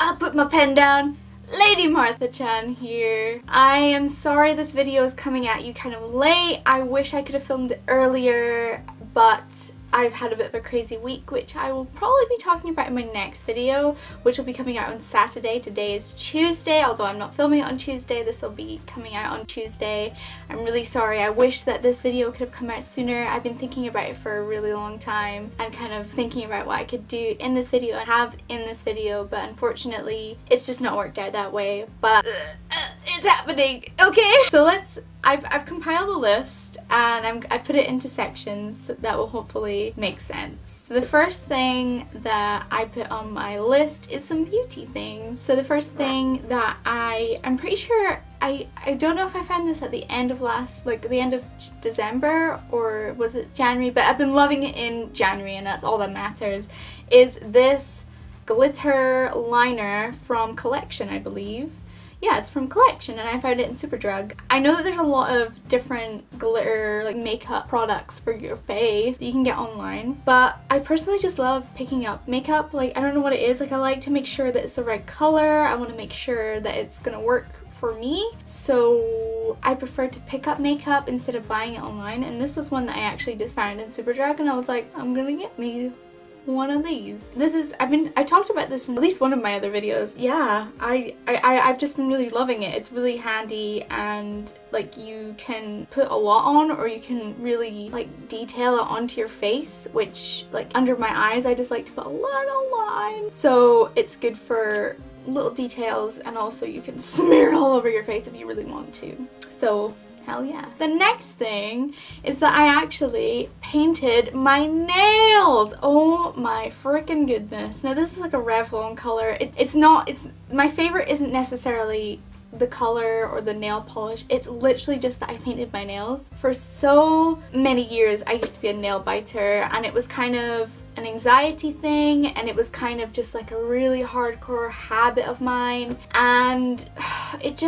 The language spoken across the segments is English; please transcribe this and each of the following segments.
I'll put my pen down. Lady Martha-chan here. I am sorry this video is coming at you kind of late. I wish I could have filmed it earlier, but I've had a bit of a crazy week, which I will probably be talking about in my next video, which will be coming out on Saturday. Today is Tuesday, although I'm not filming it on Tuesday. This will be coming out on Tuesday. I'm really sorry. I wish that this video could have come out sooner. I've been thinking about it for a really long time and kind of thinking about what I could do in this video and have in this video, but unfortunately it's just not worked out that way. But it's happening, okay? So I've compiled a list and I put it into sections that will hopefully make sense. So the first thing that I put on my list is some beauty things. So the first thing that I'm pretty sure I don't know if I found this at the end of the end of December or was it January, but I've been loving it in January and that's all that matters, is this glitter liner from Collection, I believe. Yeah, it's from Collection and I found it in Superdrug. I know that there's a lot of different glitter like makeup products for your face that you can get online, but I personally just love picking up makeup. Like, I don't know what it is, like I like to make sure that it's the right color. I want to make sure that it's gonna work for me, so I prefer to pick up makeup instead of buying it online, and this was one that I actually just found in Superdrug and I was like, I'm gonna get me one of these. I talked about this in at least one of my other videos. Yeah, I've just been really loving it. It's really handy and like you can put a lot on or you can really like detail it onto your face, which like under my eyes I just like to put a little line. So it's good for little details and also you can smear it all over your face if you really want to. So hell yeah. The next thing is that I actually painted my nails. Oh my freaking goodness. Now this is like a Revlon color. My favorite isn't necessarily the color or the nail polish. It's literally just that I painted my nails. For so many years I used to be a nail biter and it was kind of an anxiety thing and it was kind of just like a really hardcore habit of mine, and it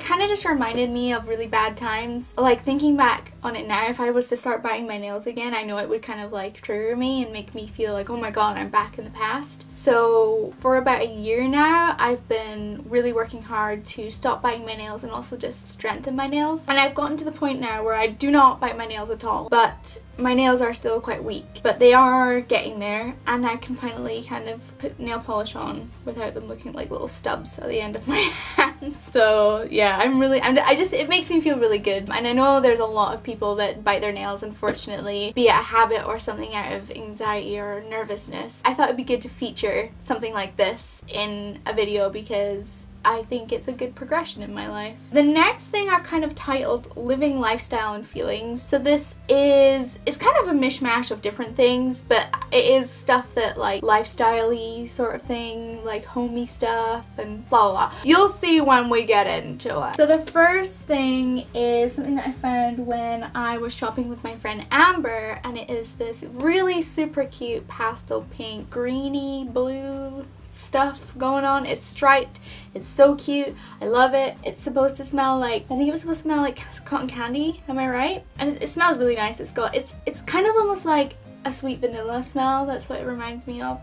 kind of just reminded me of really bad times. Like thinking back on it now, if I was to start biting my nails again, I know it would kind of like trigger me and make me feel like, oh my god, I'm back in the past. So for about a year now I've been really working hard to stop biting my nails and also just strengthen my nails, and I've gotten to the point now where I do not bite my nails at all, but my nails are still quite weak, but they are getting there and I can finally kind of put nail polish on without them looking like little stubs at the end of my hands. So yeah, it makes me feel really good, and I know there's a lot of people that bite their nails, unfortunately, be it a habit or something out of anxiety or nervousness. I thought it'd be good to feature something like this in a video because I think it's a good progression in my life. The next thing I've kind of titled Living Lifestyle and Feelings. So this it's kind of a mishmash of different things, but it is stuff that like lifestyle-y sort of thing, like homey stuff and blah blah blah. You'll see when we get into it. So the first thing is something that I found when I was shopping with my friend Amber, and it is this really super cute pastel pink greeny blue stuff going on. It's striped. It's so cute. I love it. It's supposed to smell like, I think it was supposed to smell like cotton candy. Am I right? And it smells really nice. It's kind of almost like a sweet vanilla smell. That's what it reminds me of.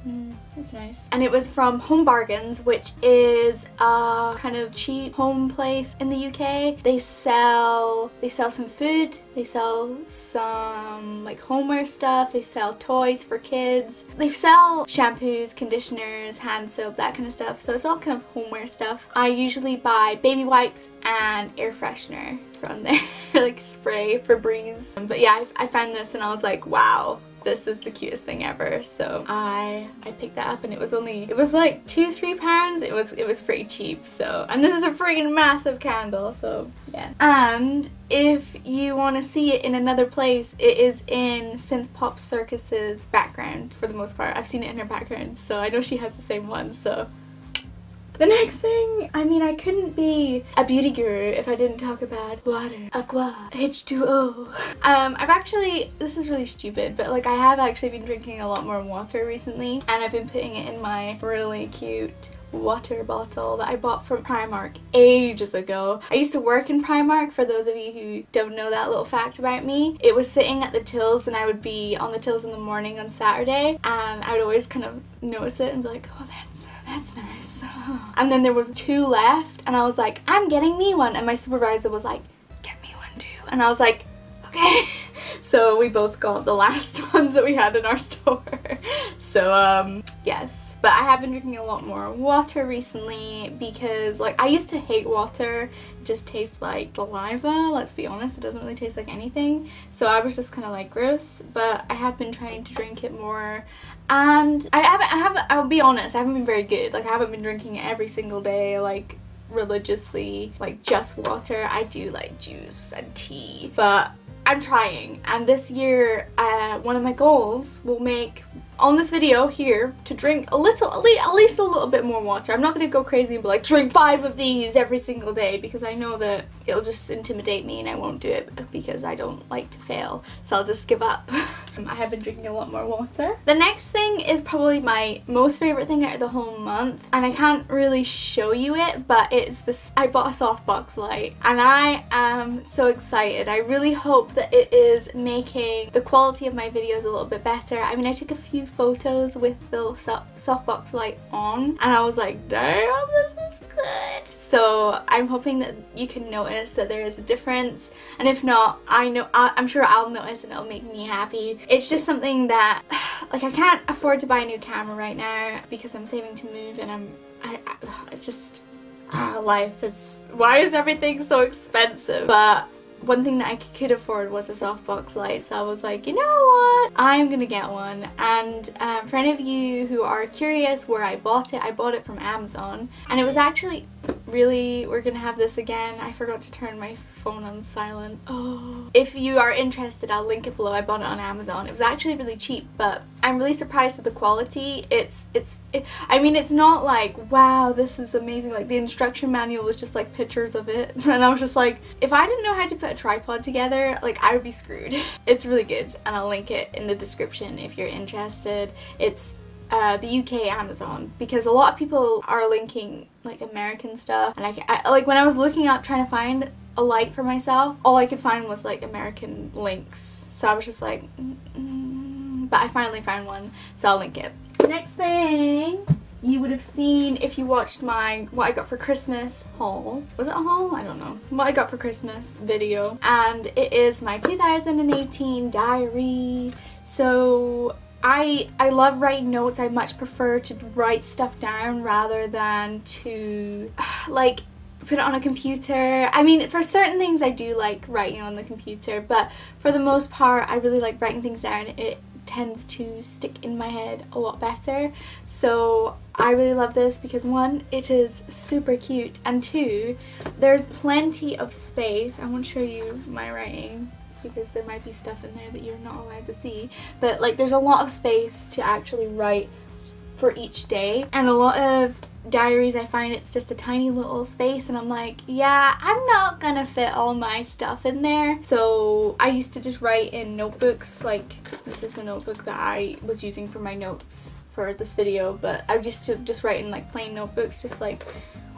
It's nice. And it was from Home Bargains, which is a kind of cheap home place in the UK. They sell some food, they sell some like homeware stuff, they sell toys for kids, they sell shampoos, conditioners, hand soap, that kind of stuff. So it's all kind of homeware stuff. I usually buy baby wipes and air freshener from there, like spray, Febreze. But yeah, I found this and I was like, wow, this is the cutest thing ever. So I picked that up and it was like £2-3. It was pretty cheap. So, and this is a freaking massive candle, so yeah. And if you want to see it in another place, it is in Synth Pop Circus's background for the most part. I've seen it in her background, so I know she has the same one. So the next thing, I mean, I couldn't be a beauty guru if I didn't talk about water. Aqua. H2O. I've actually, this is really stupid, but like I have actually been drinking a lot more water recently, and I've been putting it in my really cute water bottle that I bought from Primark ages ago. I used to work in Primark, for those of you who don't know that little fact about me. It was sitting at the tills and I would be on the tills in the morning on Saturday, and I would always kind of notice it and be like, oh, that's that's nice. And then there was 2 left and I was like, I'm getting me one, and my supervisor was like, get me one too, and I was like, okay. So we both got the last ones that we had in our store. So yes. But I have been drinking a lot more water recently because, like, I used to hate water. It just tastes like saliva, let's be honest. It doesn't really taste like anything. So I was just kind of like, gross. But I have been trying to drink it more. And I'll be honest, I haven't been very good. Like, I haven't been drinking it every single day, like, religiously, like, just water. I do like juice and tea. But I'm trying. And this year, one of my goals will make, on this video here, to drink a little, at least a little bit more water. I'm not going to go crazy and be like, drink 5 of these every single day, because I know that it'll just intimidate me and I won't do it because I don't like to fail. So I'll just give up. I have been drinking a lot more water. The next thing is probably my most favorite thing out of the whole month, and I can't really show you it, but it's this. I bought a softbox light and I am so excited. I really hope that it is making the quality of my videos a little bit better. I mean, I took a few photos with the softbox light on and I was like, damn, this is good. So I'm hoping that you can notice that there is a difference, and if not, I'm sure I'll notice and it'll make me happy. It's just something that, like, I can't afford to buy a new camera right now because I'm saving to move, and it's just, life is, why is everything so expensive? But one thing that I could afford was a softbox light, so I was like, you know what, I'm gonna get one. And for any of you who are curious where I bought it from Amazon, and it was actually really, we're gonna have this again, I forgot to turn my phone on silent. Oh, if you are interested, I'll link it below. I bought it on Amazon. It was actually really cheap, but I'm really surprised at the quality. I mean, it's not like, wow, this is amazing. Like, the instruction manual was just like pictures of it, and I was just like, if I didn't know how to put a tripod together, like, I would be screwed. It's really good, and I'll link it in the description if you're interested. It's the UK Amazon, because a lot of people are linking like American stuff, and I like, when I was looking up trying to find a light for myself, all I could find was like American links, so I was just like, but I finally found one, so I'll link it. Next thing you would have seen if you watched my what I got for Christmas haul. Was it a haul? I don't know. What I got for Christmas video, and it is my 2018 diary. So I love writing notes. I much prefer to write stuff down rather than to like put it on a computer. I mean, for certain things I do like writing on the computer, but for the most part I really like writing things down. It tends to stick in my head a lot better. So I really love this because, one, it is super cute, and 2, there's plenty of space. I won't show you my writing because there might be stuff in there that you're not allowed to see, but like, there's a lot of space to actually write for each day. And a lot of diaries, I find it's just a tiny little space, and I'm like, yeah, I'm not gonna fit all my stuff in there. So I used to just write in notebooks. Like, this is a notebook that I was using for my notes for this video, but I used to just write in like plain notebooks, just like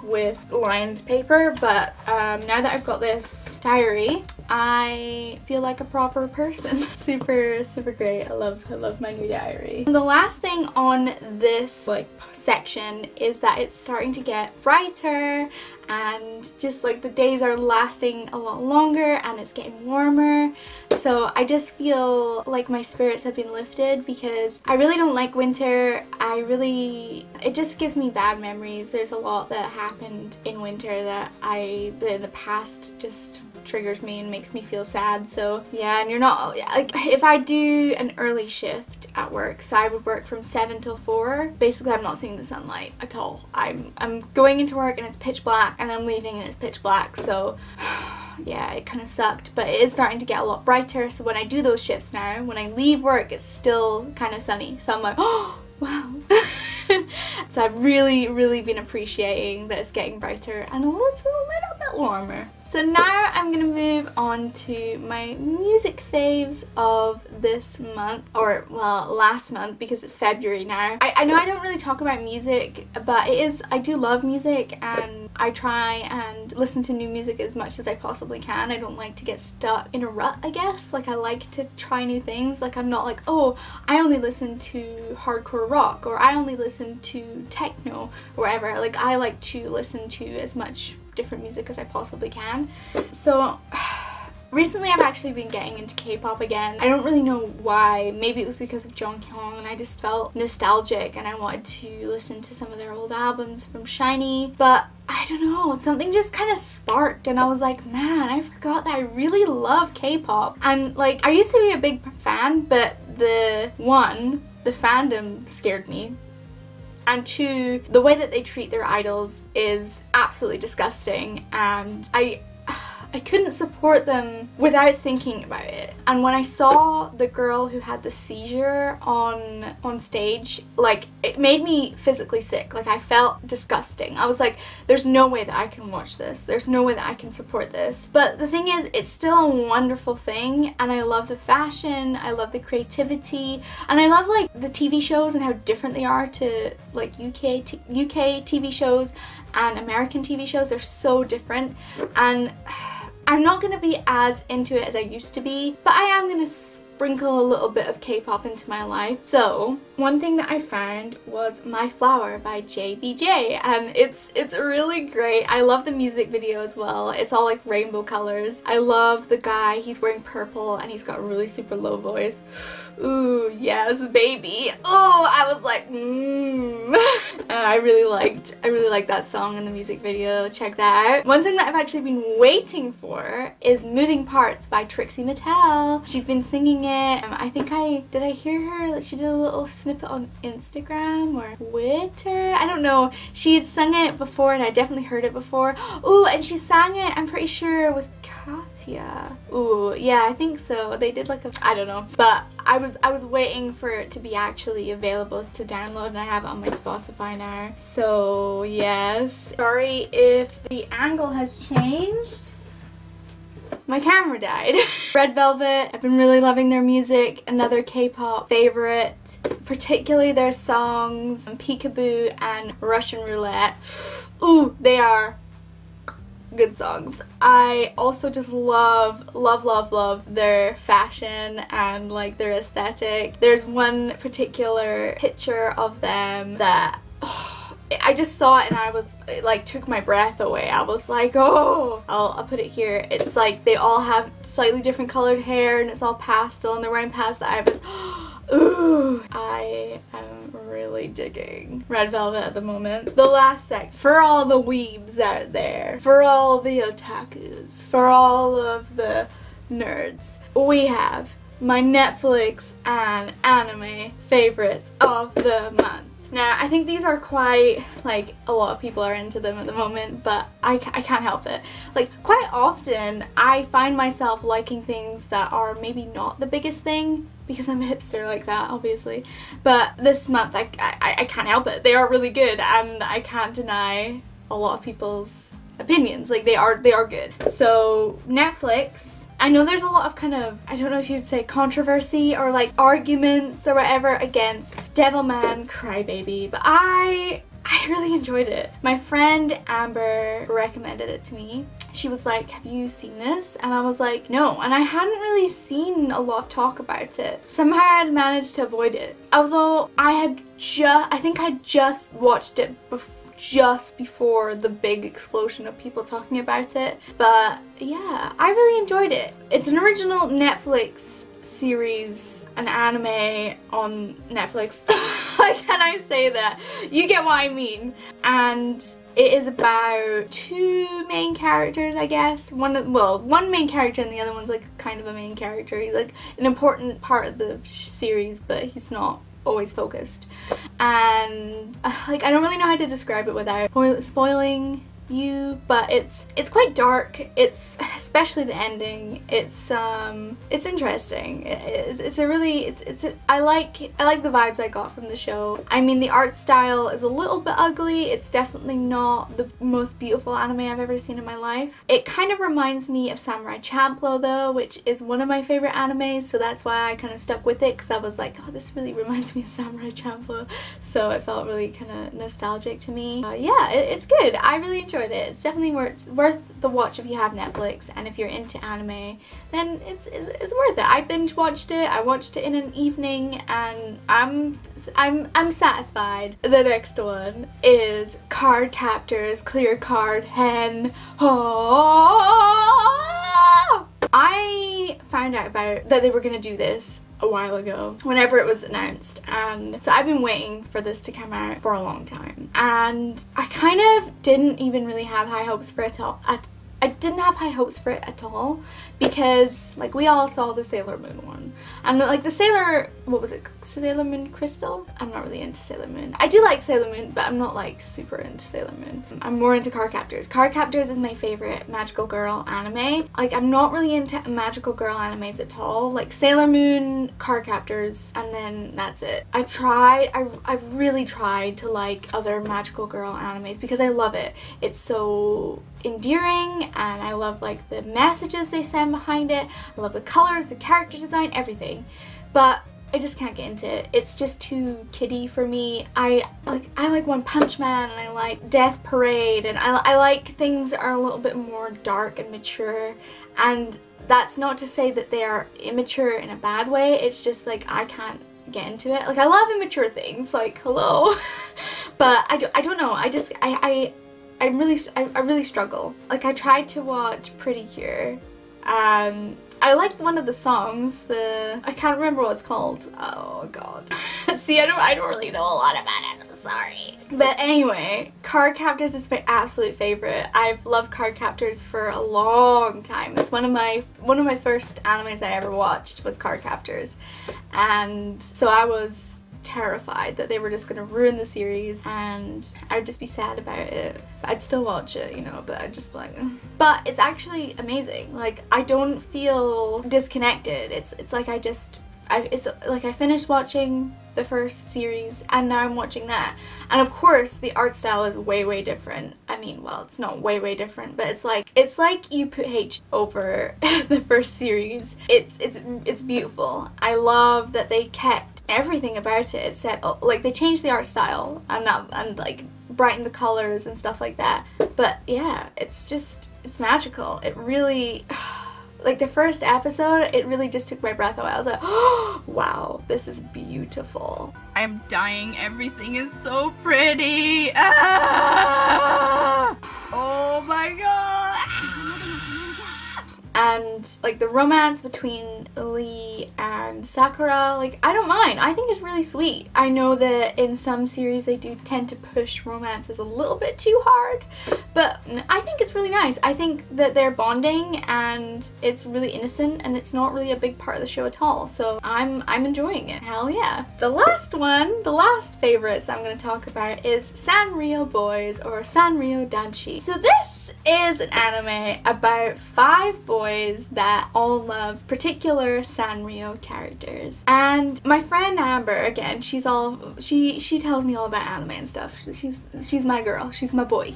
with lined paper. But now that I've got this diary, I feel like a proper person. super great. I love my new diary. And the last thing on this like section is that it's starting to get brighter, and just like the days are lasting a lot longer and it's getting warmer. So I just feel like my spirits have been lifted, because I really don't like winter. It just gives me bad memories. There's a lot that happened in winter that in the past just triggers me and makes me feel sad. So yeah, and you're not, like, if I do an early shift at work, so I would work from 7 till 4, basically I'm not seeing the sunlight at all. I'm going into work and it's pitch black, and I'm leaving and it's pitch black. So yeah, it kind of sucked, but it is starting to get a lot brighter. So when I do those shifts now, when I leave work, it's still kind of sunny, so I'm like, oh wow. So I've really been appreciating that it's getting brighter and a little bit warmer. So now I'm going to move on to my music faves of this month, or well, last month, because it's February now. I know I don't really talk about music, but I do love music, and I try and listen to new music as much as I possibly can. I don't like to get stuck in a rut, I guess. Like, I like to try new things. Like, I'm not like, oh, I only listen to hardcore rock, or I only listen listen to techno or whatever. Like, I like to listen to as much different music as I possibly can. So recently I've actually been getting into K-pop again. I don't really know why. Maybe it was because of Jonghyun and I just felt nostalgic and I wanted to listen to some of their old albums from SHINee. But I don't know, something just kind of sparked and I was like, man, I forgot that I really love K-pop. And like, I used to be a big fan, but the fandom scared me. And two, the way that they treat their idols is absolutely disgusting, and I couldn't support them without thinking about it. And when I saw the girl who had the seizure on stage, like, it made me physically sick. Like, I felt disgusting. I was like, there's no way that I can watch this. There's no way that I can support this. But the thing is, it's still a wonderful thing, and I love the fashion, I love the creativity, and I love like the TV shows and how different they are to like UK TV shows and American TV shows. They're so different, and I'm not going to be as into it as I used to be, but I am going to sprinkle a little bit of K-pop into my life. So one thing that I found was My Flower by JBJ, and it's really great. I love the music video as well. It's all like rainbow colors. I love the guy. He's wearing purple and he's got a really super low voice. Ooh, yes, baby. Oh, I was like, I really liked that song in the music video. Check that out. One thing that I've actually been waiting for is Moving Parts by Trixie Mattel. She's been singing it. I think did I hear her? Like, she did a little snippet on Instagram or Twitter. I don't know. She had sung it before and I definitely heard it before. Ooh, and she sang it, I'm pretty sure, with Katya. Ooh, yeah, I think so. They did like I don't know. But I was waiting for it to be actually available to download, and I have it on my Spotify now. So yes. Sorry if the angle has changed. My camera died. Red Velvet, I've been really loving their music. Another K-pop favorite, particularly their songs Peekaboo and Russian Roulette. Ooh, they are good songs. I also just love their fashion and like their aesthetic. There's one particular picture of them that I just saw it and I was, it like took my breath away. I was like, oh, I'll put it here. It's like they all have slightly different colored hair and it's all pastel and they're wearing pastel outfits. Ooh, I am really digging Red Velvet at the moment. The last sec, for all the weebs out there, for all the otakus, for all of the nerds, we have my Netflix and anime favorites of the month. Now, I think these are quite, like, a lot of people are into them at the moment, but I can't help it. Like, quite often, I find myself liking things that are maybe not the biggest thing, because I'm a hipster like that, obviously. But this month, I can't help it. They are really good, and I can't deny a lot of people's opinions. Like, they are good. So, Netflix, I know there's a lot of kind of, I don't know if you'd say controversy or like arguments or whatever against Devilman Crybaby, but I really enjoyed it. My friend Amber recommended it to me. She was like, have you seen this? And I was like, no. And I hadn't really seen a lot of talk about it. Somehow I had managed to avoid it. Although I think I just watched it just before the big explosion of people talking about it. But yeah, I really enjoyed it. It's an original Netflix series, an anime on Netflix. Like, can I say that? You get what I mean. And it is about two main characters, I guess. One main character and the other one's like kind of a main character. He's like an important part of the series, but he's not always focused. And like, I don't really know how to describe it without spoiling you, but it's quite dark. It's, especially the ending, it's interesting. I like the vibes I got from the show. I mean, the art style is a little bit ugly. It's definitely not the most beautiful anime I've ever seen in my life. It kind of reminds me of Samurai Champloo though, which is one of my favorite animes, so that's why I kind of stuck with it, because I was like, oh, this really reminds me of Samurai Champloo, so it felt really kind of nostalgic to me. Yeah, it's good. I really enjoyed enjoyed it. It's definitely worth the watch if you have Netflix, and if you're into anime, then it's worth it. I binge watched it. I watched it in an evening, and I'm satisfied. The next one is Card Captors Clear Card Hen. Oh! I found out that they were gonna do this a while ago, whenever it was announced, and so I've been waiting for this to come out for a long time, and I kind of didn't even really have high hopes for it I didn't have high hopes for it at all, because like we all saw the Sailor Moon one, and like the what was it, Sailor Moon Crystal? I'm not really into Sailor Moon. I do like Sailor Moon, but I'm not like super into Sailor Moon. I'm more into Card Captors. Card Captors is my favorite magical girl anime. Like I'm not really into magical girl animes at all. Like Sailor Moon, Card Captors, and then that's it. I've really tried to like other magical girl animes because I love it. It's so endearing, and I love like the messages they send behind it. I love the colors, the character design, everything, but I just can't get into it. It's just too kiddie for me. I like One Punch Man, and I like Death Parade, and I like things that are a little bit more dark and mature, and that's not to say that they are immature in a bad way. It's just like I can't get into it. Like I love immature things, like hello, but I don't know. I really struggle. Like I tried to watch Pretty Cure. I liked one of the songs. I can't remember what it's called. Oh god. See, I don't really know a lot about it. I'm sorry. But anyway, Card Captors is my absolute favorite. I've loved Card Captors for a long time. It's one of my first animes I ever watched was Card Captors, and so I was terrified that they were just gonna ruin the series, and I'd just be sad about it. I'd still watch it, you know, but I'd just be like, ugh. But it's actually amazing. Like I don't feel disconnected. It's like I finished watching the first series, and now I'm watching that, and of course the art style is way different. I mean, well, it's not way different, but it's like you put H over the first series. It's beautiful. I love that they kept everything about it except like they changed the art style and like brightened the colors and stuff like that. But yeah, it's magical. It really, like the first episode, it really just took my breath away. I was like, oh, wow, this is beautiful. I'm dying. Everything is so pretty. Ah! Oh my god. And like the romance between Lee and Sakura, like I don't mind. I think it's really sweet. I know that in some series they do tend to push romances a little bit too hard, but I think it's really nice. I think that they're bonding, and it's really innocent, and it's not really a big part of the show at all. So I'm enjoying it. Hell yeah. The last one, the last favorites I'm going to talk about is Sanrio Boys, or Sanrio Danshi. So this is an anime about 5 boys that all love particular Sanrio characters. And my friend Amber, again, she tells me all about anime and stuff. She's my girl. She's my boy.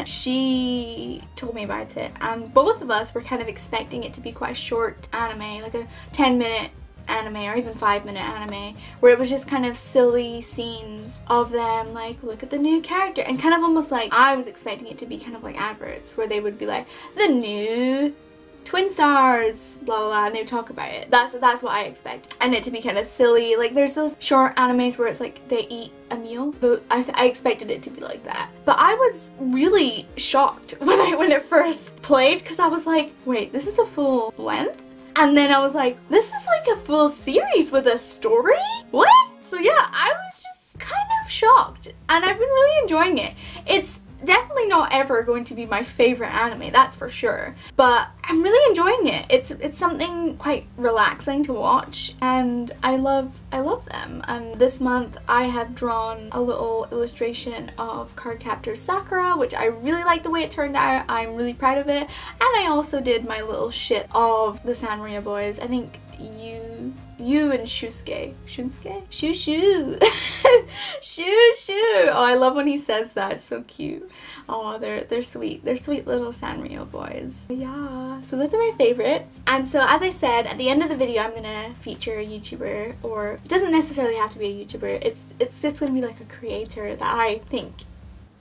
She told me about it, and both of us were kind of expecting it to be quite a short anime, like a 10-minute anime or even 5-minute anime, where it was just kind of silly scenes of them like, look at the new character, and kind of almost like I was expecting it to be kind of like adverts where they would be like, the new twin stars, blah blah blah, and they would talk about it. That's what I expect, and it to be kind of silly. Like there's those short animes where it's like they eat a meal, but I expected it to be like that. But I was really shocked when it first played, because I was like, wait, this is a full length? And then I was like, this is like a full series with a story? What? So yeah, I was just kind of shocked, and I've been really enjoying it. It's definitely not ever going to be my favorite anime, that's for sure, but I'm really enjoying it. It's something quite relaxing to watch, and I love them. And this month I have drawn a little illustration of Cardcaptor Sakura, which I really like the way it turned out. I'm really proud of it. And I also did my little shit of the Sanrio boys. I think you and Shushu. Oh, I love when he says that. It's so cute. Oh, they're sweet. They're sweet little Sanrio boys. Yeah, so those are my favorites. And so as I said, at the end of the video I'm gonna feature a YouTuber, or it doesn't necessarily have to be a YouTuber. It's just gonna be like a creator that I think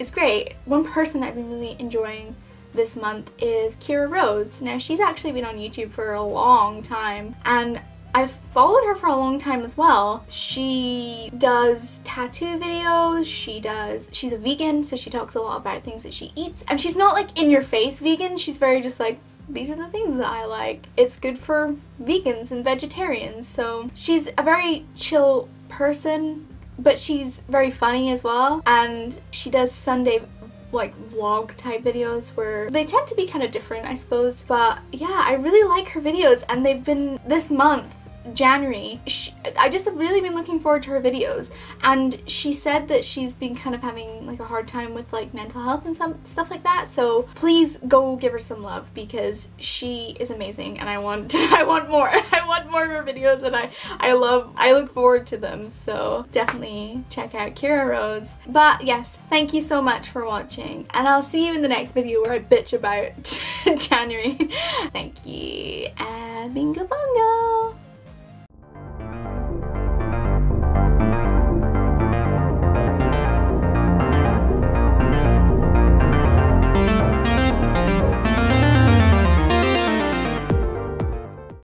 it's great. One person that I've been really enjoying this month is Kira Rose. Now she's actually been on YouTube for a long time and I've followed her for a long time as well. She does tattoo videos, she's a vegan, so she talks a lot about things that she eats. And she's not like in your face vegan, she's very just like, these are the things that I like. It's good for vegans and vegetarians. So she's a very chill person, but she's very funny as well. And she does Sunday like vlog type videos where they tend to be kind of different, I suppose. But yeah, I really like her videos, and they've been this month, January, I just have really been looking forward to her videos, and she said that she's been kind of having like a hard time with like mental health and some stuff like that, so please go give her some love because she is amazing and I want more. I want more of her videos, and I look forward to them, so definitely check out Kira Rose. But yes, thank you so much for watching, and I'll see you in the next video where I bitch about January. Thank you, and bingo bong!